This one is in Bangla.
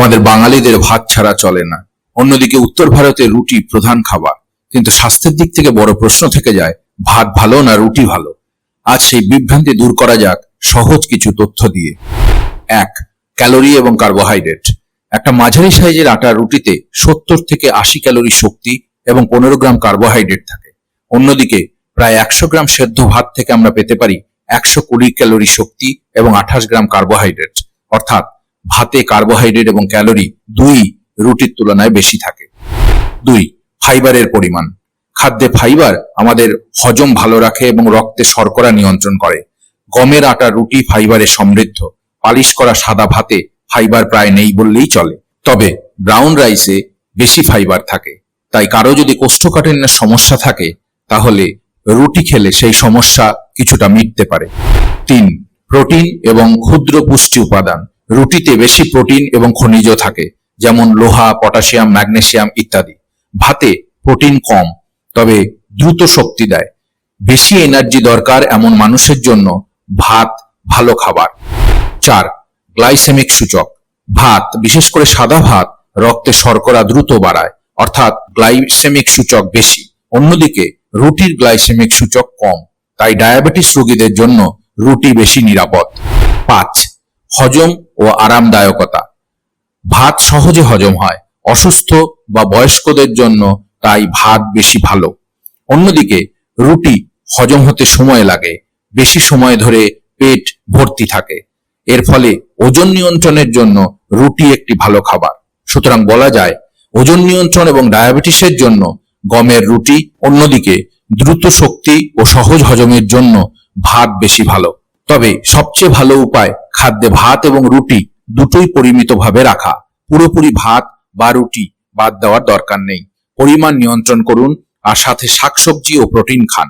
আমাদের বাঙালিদের ভাত ছাড়া চলে না। অন্যদিকে উত্তর ভারতে রুটি প্রধান খাবার, কিন্তু স্বাস্থ্যের দিক থেকে বড় প্রশ্ন থেকে যায়, ভাত ভালো না রুটি ভালো। আজ সেই বিভ্রান্তি দূর করা যাক সহজ কিছু তথ্য দিয়ে। 1. ক্যালোরি এবং কার্বোহাইড্রেট। একটা মাঝারি সাইজের আটার রুটিতে 70 থেকে 80 ক্যালোরি শক্তি এবং 15 গ্রাম কার্বোহাইড্রেট থাকে। অন্যদিকে প্রায় 100 গ্রাম সেদ্ধ ভাত থেকে আমরা পেতে পারি 120 ক্যালোরি শক্তি এবং 28 গ্রাম কার্বোহাইড্রেট। অর্থাৎ ভাতে কার্বোহাইড্রেট এবং ক্যালোরি দুই রুটির তুলনায় বেশি থাকে। 2. ফাইবারের পরিমাণ। খাদ্যে ফাইবার আমাদের হজম ভালো রাখে এবং রক্তে শর্করা নিয়ন্ত্রণ করে। গমের আটা রুটি ফাইবারে সমৃদ্ধ। পালিশ করা সাদা ভাতে ফাইবার প্রায় নেই বললেই চলে। তবে ব্রাউন রাইসে বেশি ফাইবার থাকে। তাই কারো যদি কোষ্ঠকাঠিন্যের সমস্যা থাকে তাহলে রুটি খেলে সেই সমস্যা কিছুটা মিটতে পারে। 3. প্রোটিন এবং ক্ষুদ্র পুষ্টি উপাদান। রুটিতে বেশি প্রোটিন এবং খনিজ থাকে, যেমন লোহা, পটাশিয়াম, ম্যাগনেসিয়াম ইত্যাদি। ভাতে প্রোটিন কম, তবে দ্রুত শক্তি দেয়। বেশি এনার্জি দরকার এমন মানুষের জন্য ভাত ভালো খাবার। 4. গ্লাইসেমিক সূচক। ভাত, বিশেষ করে সাদা ভাত, রক্তে শর্করা দ্রুত বাড়ায়, অর্থাৎ গ্লাইসেমিক সূচক বেশি। অন্যদিকে রুটির গ্লাইসেমিক সূচক কম, তাই ডায়াবেটিস রোগীদের জন্য রুটি বেশি নিরাপদ। 5. হজম ও আরামদায়কতা। ভাত সহজে হজম হয়, অসুস্থ বা বয়স্কদের জন্য তাই ভাত বেশি ভালো। অন্যদিকে রুটি হজম হতে সময় লাগে, বেশি সময় ধরে পেট ভর্তি থাকে। এর ফলে ওজন নিয়ন্ত্রণের জন্য রুটি একটি ভালো খাবার। সুতরাং বলা যায়, ওজন নিয়ন্ত্রণ এবং ডায়াবেটিসের জন্য গমের রুটি, অন্যদিকে দ্রুত শক্তি ও সহজ হজমের জন্য ভাত বেশি ভালো। তবে সবচেয়ে ভালো উপায় খাদ্যে ভাত এবং রুটি দুটোই পরিমিতভাবে রাখা। পুরোপুরি ভাত বা রুটি বাদ দেওয়ার দরকার নেই। পরিমাণ নিয়ন্ত্রণ করুন আর সাথে শাকসবজি ও প্রোটিন খান।